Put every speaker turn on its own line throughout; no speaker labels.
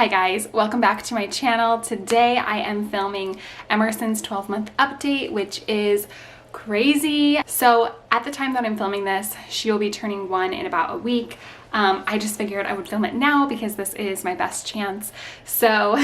Hi guys, welcome back to my channel. Today I am filming Emerson's 12-month update, which is crazy. So at the time that I'm filming this, she'll be turning 1 in about a week. I just figured I would film it now because this is my best chance. So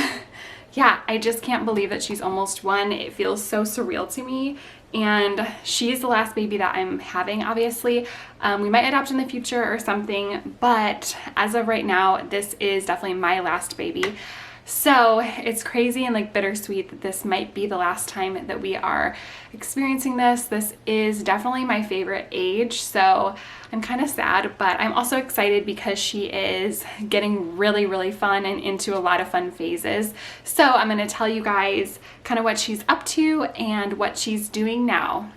yeah, I just can't believe that she's almost 1. It feels so surreal to me. And she's the last baby that I'm having, obviously. We might adopt in the future or something, but as of right now, this is definitely my last baby. So it's crazy and like bittersweet that this might be the last time that we are experiencing this. This is definitely my favorite age, so I'm kind of sad, but I'm also excited because she is getting really fun and into a lot of fun phases. So I'm going to tell you guys kind of what she's up to and what she's doing now.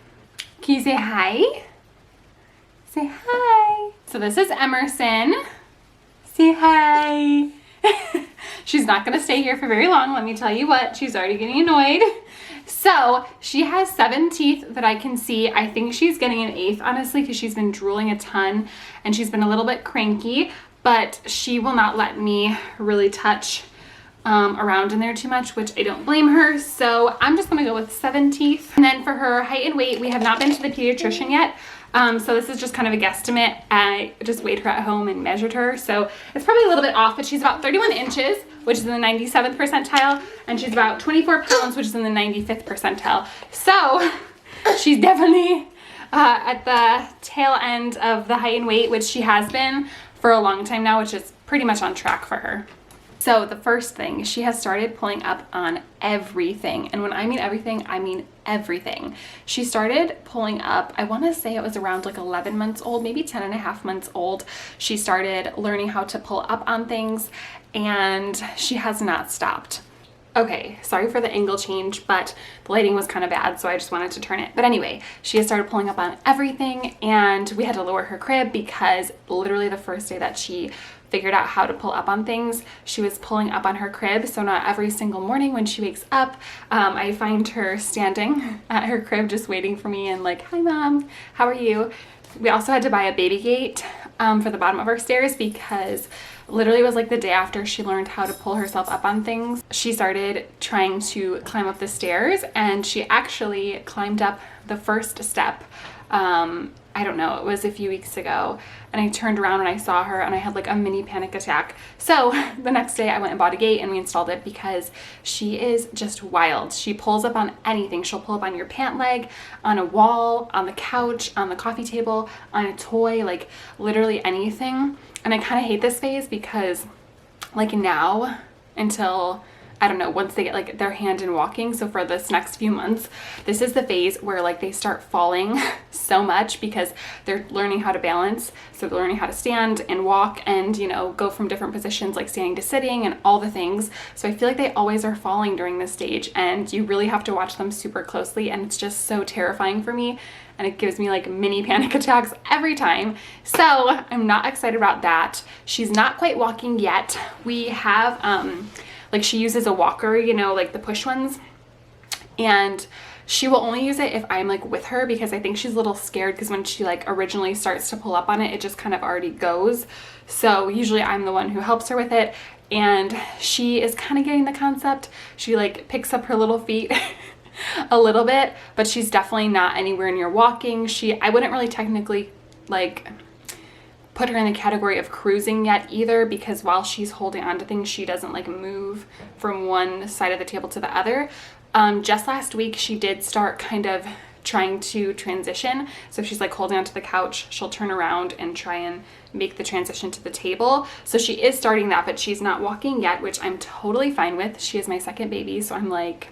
Can you say hi? Say hi. So this is Emerson. Say hi. She's not going to stay here for very long. Let me tell you what, she's already getting annoyed. So she has 7 teeth that I can see. I think she's getting an 8th, honestly, because she's been drooling a ton and she's been a little bit cranky, but she will not let me really touch around in there too much, which I don't blame her. So I'm just going to go with 7 teeth. And then for her height and weight, we have not been to the pediatrician yet. So this is just kind of a guesstimate. I just weighed her at home and measured her. So it's probably a little bit off, but she's about 31 inches, which is in the 97th percentile. And she's about 24 pounds, which is in the 95th percentile. So she's definitely at the tail end of the height and weight, which she has been for a long time now, which is pretty much on track for her. So the first thing, she has started pulling up on everything. And when I mean everything, I mean everything. She started pulling up, I want to say it was around like 11 months old, maybe 10 and a half months old. She started learning how to pull up on things and she has not stopped. Okay, sorry for the angle change, but the lighting was kind of bad, so I just wanted to turn it. But anyway, she has started pulling up on everything and we had to lower her crib because literally the first day that she figured out how to pull up on things, she was pulling up on her crib. So not every single morning when she wakes up, I find her standing at her crib just waiting for me and like, hi mom, how are you? We also had to buy a baby gate for the bottom of our stairs because literally it was like the day after she learned how to pull herself up on things, she started trying to climb up the stairs and she actually climbed up the first step. I don't know, it was a few weeks ago, and I turned around and I saw her and I had like a mini panic attack. So the next day I went and bought a gate and we installed it because she is just wild. She pulls up on anything. She'll pull up on your pant leg, on a wall, on the couch, on the coffee table, on a toy, like literally anything. And I kind of hate this phase because like now until I don't know, once they get like their hand in walking, so for this next few months, this is the phase where like they start falling so much because they're learning how to balance. So they're learning how to stand and walk and, you know, go from different positions like standing to sitting and all the things. So I feel like they always are falling during this stage and you really have to watch them super closely, and it's just so terrifying for me. And it gives me like mini panic attacks every time. So I'm not excited about that. She's not quite walking yet. We have, like she uses a walker, you know, like the push ones, and she will only use it if I'm like with her because I think she's a little scared because when she like originally starts to pull up on it, it just kind of already goes. So usually I'm the one who helps her with it, and she is kind of getting the concept. She like picks up her little feet a little bit, but she's definitely not anywhere near walking. I wouldn't really technically like put her in the category of cruising yet either, because while she's holding on to things, she doesn't like move from one side of the table to the other. Just last week, she did start kind of trying to transition. So if she's like holding onto the couch, she'll turn around and try and make the transition to the table. So she is starting that, but she's not walking yet, which I'm totally fine with. She is my second baby, so I'm like,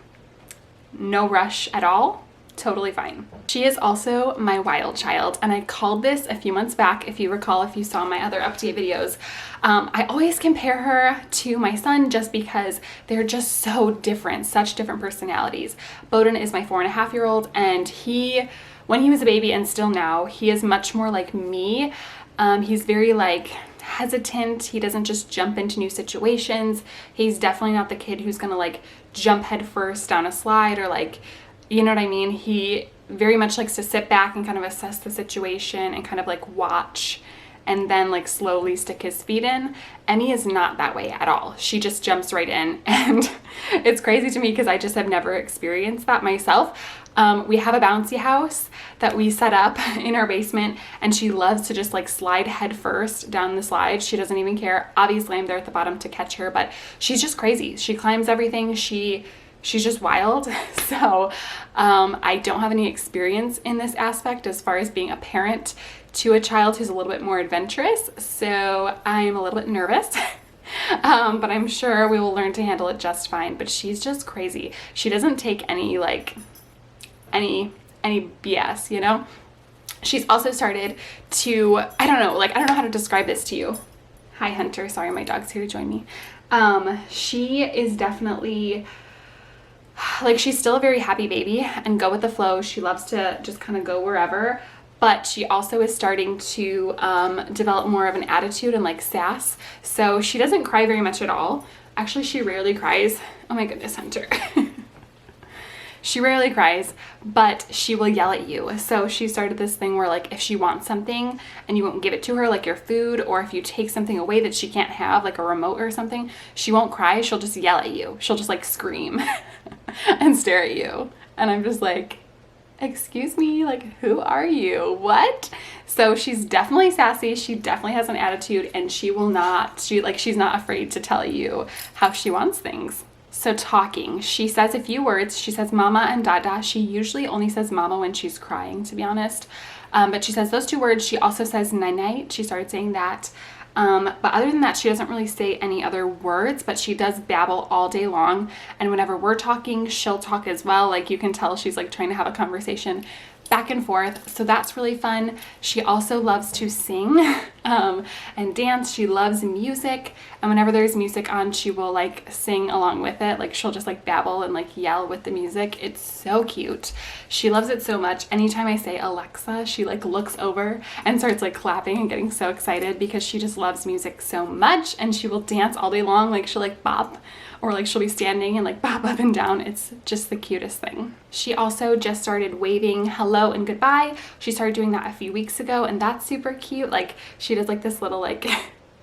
no rush at all. Totally fine. She is also my wild child, and I called this a few months back, if you recall, if you saw my other update videos. I always compare her to my son just because they're just so different, such different personalities. Bowden is my 4.5-year-old, and when he was a baby and still now, he is much more like me. He's very like hesitant. He doesn't just jump into new situations. He's definitely not the kid who's gonna like jump head first down a slide or like, you know what I mean? He very much likes to sit back and kind of assess the situation and kind of like watch and then like slowly stick his feet in. Emmy is not that way at all. She just jumps right in, and it's crazy to me because I just have never experienced that myself. We have a bouncy house that we set up in our basement, and she loves to just like slide head first down the slide. She doesn't even care. Obviously I'm there at the bottom to catch her, but she's just crazy. She climbs everything. She's just wild. So I don't have any experience in this aspect as far as being a parent to a child who's a little bit more adventurous. So I'm a little bit nervous. But I'm sure we will learn to handle it just fine. But she's just crazy. She doesn't take any BS, you know? She's also started to, I don't know how to describe this to you. Hi, Hunter. Sorry, my dog's here to join me. She is definitely, like, she's still a very happy baby and go with the flow. She loves to just kind of go wherever, but she also is starting to develop more of an attitude and like sass. So she doesn't cry very much at all. Actually, she rarely cries. Oh my goodness, Hunter. She rarely cries, but she will yell at you. So she started this thing where like if she wants something and you won't give it to her, like your food, or if you take something away that she can't have, like a remote or something, she won't cry. She'll just yell at you. She'll just like scream and stare at you. And I'm just like, excuse me, like, who are you? What? So she's definitely sassy. She definitely has an attitude, and she's not afraid to tell you how she wants things. So talking, she says a few words. She says mama and dada. She usually only says mama when she's crying, to be honest. But she says those two words. She also says night night. She started saying that. But other than that, she doesn't really say any other words, but she does babble all day long. And whenever we're talking, she'll talk as well. Like you can tell she's like trying to have a conversation back and forth. So that's really fun. She also loves to sing and dance. She loves music. And whenever there's music on, she will like sing along with it. Like she'll just like babble and like yell with the music. It's so cute. She loves it so much. Anytime I say Alexa, she like looks over and starts like clapping and getting so excited because she just loves music so much. And she will dance all day long. Like she'll like bop, or like she'll be standing and like bop up and down. It's just the cutest thing. She also just started waving hello and goodbye. She started doing that a few weeks ago, and that's super cute. Like she does like this little like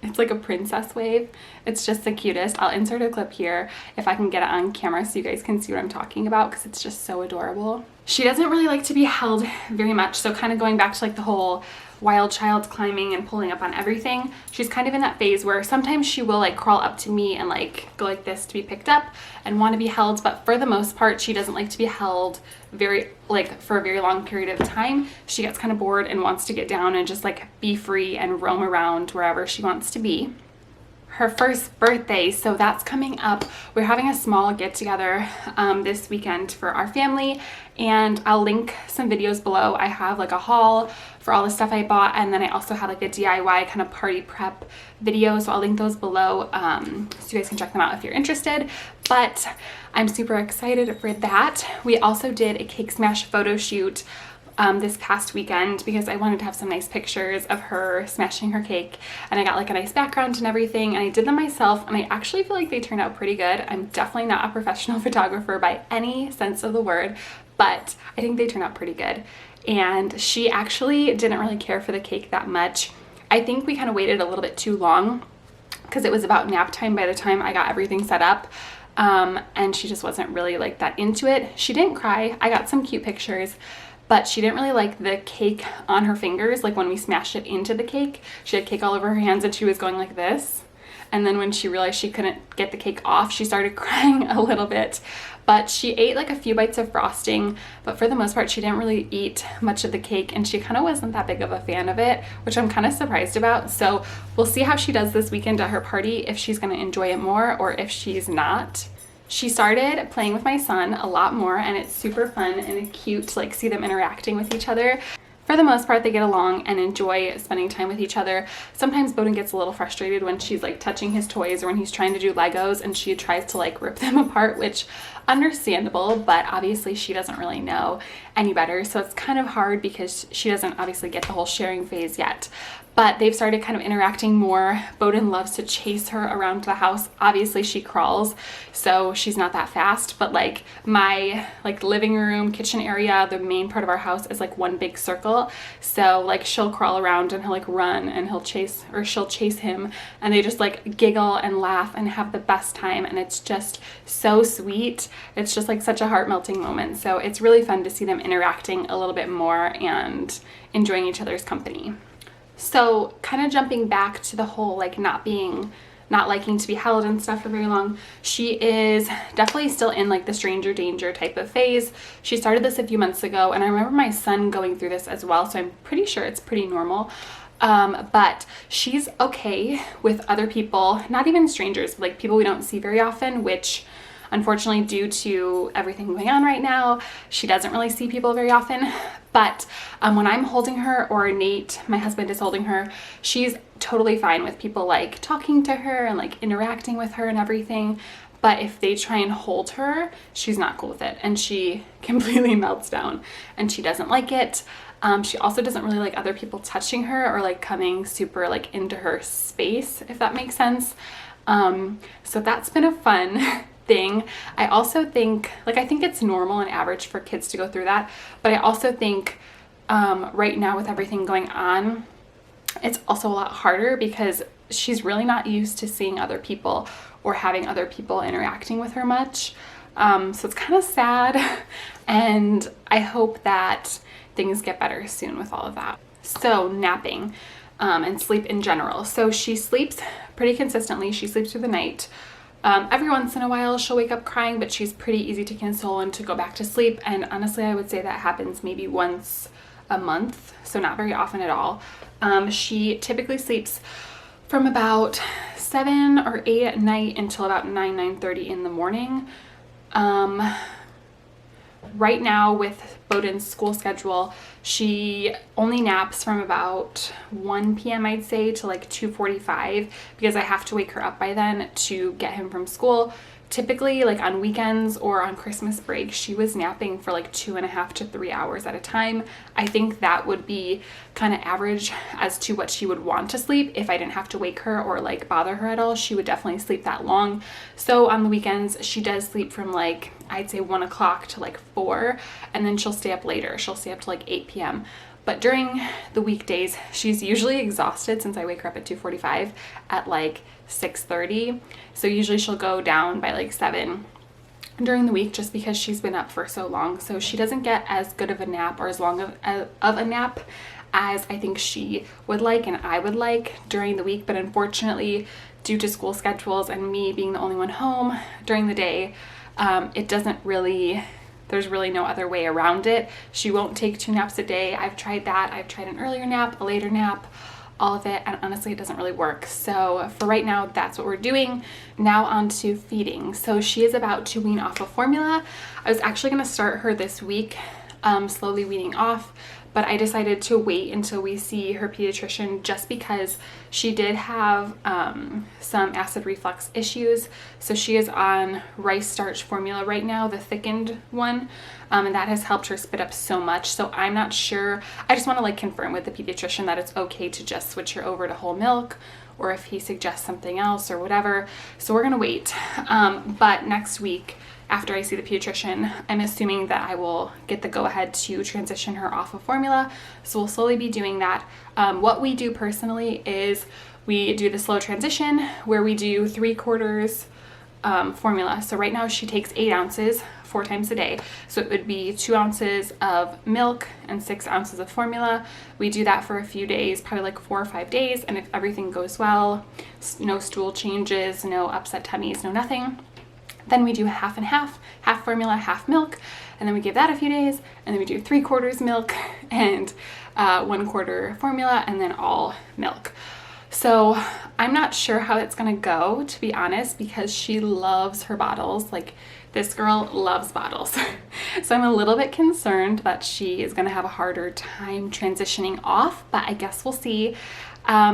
it's like a princess wave. It's just the cutest. I'll insert a clip here if I can get it on camera so you guys can see what I'm talking about, because it's just so adorable. She doesn't really like to be held very much, so kind of going back to like the whole wild child climbing and pulling up on everything, she's kind of in that phase where sometimes she will like crawl up to me and like go like this to be picked up and want to be held, but for the most part she doesn't like to be held for a very long period of time. She gets kind of bored and wants to get down and just like be free and roam around wherever she wants to be. Her first birthday, so that's coming up. We're having a small get together this weekend for our family, and I'll link some videos below. I have like a haul for all the stuff I bought, and then I also have like a DIY kind of party prep video, so I'll link those below so you guys can check them out if you're interested. But I'm super excited for that. We also did a cake smash photo shoot this past weekend because I wanted to have some nice pictures of her smashing her cake, and I got like a nice background and everything, and I did them myself, and I actually feel like they turned out pretty good. I'm definitely not a professional photographer by any sense of the word, but I think they turned out pretty good. And she actually didn't really care for the cake that much. I think we kind of waited a little bit too long because it was about nap time by the time I got everything set up. And she just wasn't really like that into it. She didn't cry. I got some cute pictures, but she didn't really like the cake on her fingers. Like when we smashed it into the cake, she had cake all over her hands and she was going like this. And then when she realized she couldn't get the cake off, she started crying a little bit. But she ate like a few bites of frosting, but for the most part, she didn't really eat much of the cake, and she kind of wasn't that big of a fan of it, which I'm kind of surprised about. So we'll see how she does this weekend at her party, if she's going to enjoy it more or if she's not. She started playing with my son a lot more, and it's super fun and cute to like see them interacting with each other. For the most part, they get along and enjoy spending time with each other. Sometimes Bowden gets a little frustrated when she's like touching his toys or when he's trying to do Legos and she tries to like rip them apart, which understandable, but obviously she doesn't really know any better. So it's kind of hard because she doesn't obviously get the whole sharing phase yet. but they've started kind of interacting more. Bowden loves to chase her around the house. Obviously she crawls, so she's not that fast, but like my like living room, kitchen area, the main part of our house is like one big circle. So like she'll crawl around and he'll like run and he'll chase, or she'll chase him, and they just like giggle and laugh and have the best time, and it's just so sweet. It's just like such a heart-melting moment. So it's really fun to see them interacting a little bit more and enjoying each other's company. So kind of jumping back to the whole like not liking to be held and stuff for very long, she is definitely still in like the stranger danger type of phase. She started this a few months ago, and I remember my son going through this as well, so I'm pretty sure it's pretty normal. But she's okay with other people, not even strangers, but like people we don't see very often, which unfortunately, due to everything going on right now, she doesn't really see people very often. But when I'm holding her, or Nate, my husband, is holding her, she's totally fine with people like talking to her and like interacting with her and everything. But if they try and hold her, she's not cool with it, and she completely melts down and she doesn't like it. She also doesn't really like other people touching her or like coming super like into her space, if that makes sense. So that's been a fun thing. I also think, like, I think it's normal and average for kids to go through that, but I also think right now with everything going on, it's also a lot harder because she's really not used to seeing other people or having other people interacting with her much. So it's kind of sad, and I hope that things get better soon with all of that. So napping and sleep in general. So she sleeps pretty consistently. She sleeps through the night. Every once in a while she'll wake up crying, but she's pretty easy to console and to go back to sleep. And honestly, I would say that happens maybe once a month, so not very often at all. She typically sleeps from about 7 or 8 at night until about 9:30 in the morning. Right now with Bowden's school schedule, she only naps from about 1 p.m. I'd say to like 2:45, because I have to wake her up by then to get him from school. Typically, like on weekends or on Christmas break, she was napping for like 2.5 to 3 hours at a time. I think that would be kind of average as to what she would want to sleep. If I didn't have to wake her or like bother her at all, she would definitely sleep that long. So on the weekends, she does sleep from like, I'd say 1 o'clock to like 4, and then she'll stay up later. She'll stay up to like 8 p.m. But during the weekdays, she's usually exhausted, since I wake her up at 2:45, at like 6:30. So usually she'll go down by like 7 during the week, just because she's been up for so long. So she doesn't get as good of a nap, or as long of a nap as I think she would like and I would like during the week. But unfortunately, due to school schedules and me being the only one home during the day, it doesn't really, there's really no other way around it. She won't take 2 naps a day. I've tried that. I've tried an earlier nap, a later nap, all of it, and honestly it doesn't really work. So for right now, that's what we're doing. Now on to feeding. So she is about to wean off of formula. I was actually going to start her this week, slowly weaning off, but I decided to wait until we see her pediatrician, just because she did have some acid reflux issues. So she is on rice starch formula right now, the thickened one, and that has helped her spit up so much. So I'm not sure. I just want to like confirm with the pediatrician that it's okay to just switch her over to whole milk, or if he suggests something else or whatever. So we're gonna wait. But next week, after I see the pediatrician, I'm assuming that I will get the go-ahead to transition her off of formula. So we'll slowly be doing that. What we do personally is we do the slow transition, where we do 3/4 formula. So right now she takes 8 ounces 4 times a day. So it would be 2 ounces of milk and 6 ounces of formula. We do that for a few days, probably like 4 or 5 days. And if everything goes well, no stool changes, no upset tummies, no nothing, then we do half and half formula, half milk, and then we give that a few days, and then we do 3/4 milk and 1/4 formula, and then all milk. So I'm not sure how it's gonna go, to be honest, because she loves her bottles. Like, this girl loves bottles. So I'm a little bit concerned that she is gonna have a harder time transitioning off, but I guess we'll see.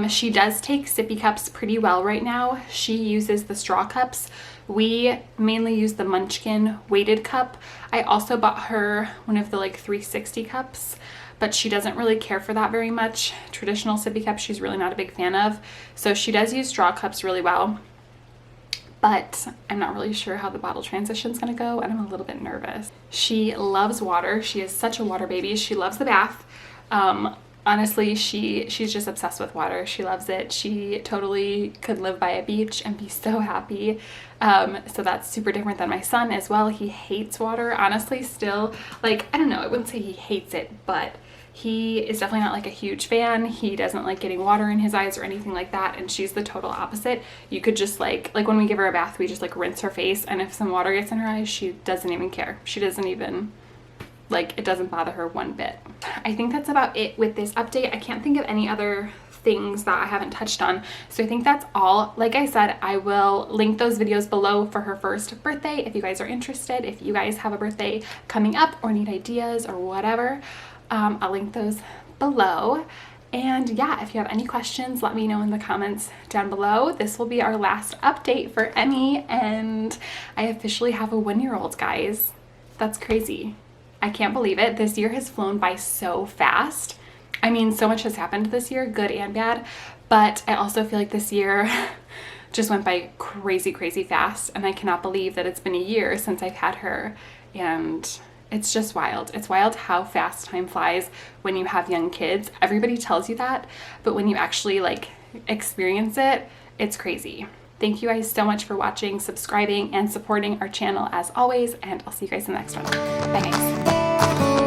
She does take sippy cups pretty well right now. She uses the straw cups. We mainly use the Munchkin weighted cup. I also bought her one of the like 360 cups, but she doesn't really care for that very much. Traditional sippy cups she's really not a big fan of. So she does use straw cups really well, but I'm not really sure how the bottle transition is going to go, and I'm a little bit nervous. She loves water. She is such a water baby. She loves the bath. Honestly, she's just obsessed with water. She loves it. She totally could live by a beach and be so happy. So that's super different than my son as well. He hates water. Honestly, still, like, I don't know, I wouldn't say he hates it, but he is definitely not like a huge fan. He doesn't like getting water in his eyes or anything like that, and she's the total opposite. You could just like when we give her a bath, we just like rinse her face, and if some water gets in her eyes, she doesn't even care. She doesn't even, like, it doesn't bother her one bit. I think that's about it with this update. I can't think of any other things that I haven't touched on. So I think that's all. Like I said, I will link those videos below for her first birthday if you guys are interested. If you guys have a birthday coming up or need ideas or whatever, I'll link those below. And yeah, if you have any questions, let me know in the comments down below. This will be our last update for Emmy, and I officially have a 1-year-old, guys. That's crazy. I can't believe it. This year has flown by so fast. I mean, so much has happened this year, good and bad, but I also feel like this year just went by crazy, crazy fast, and I cannot believe that it's been a year since I've had her, and it's just wild. It's wild how fast time flies when you have young kids. Everybody tells you that, but when you actually like experience it, it's crazy. Thank you guys so much for watching, subscribing, and supporting our channel as always, and I'll see you guys in the next one. Bye guys.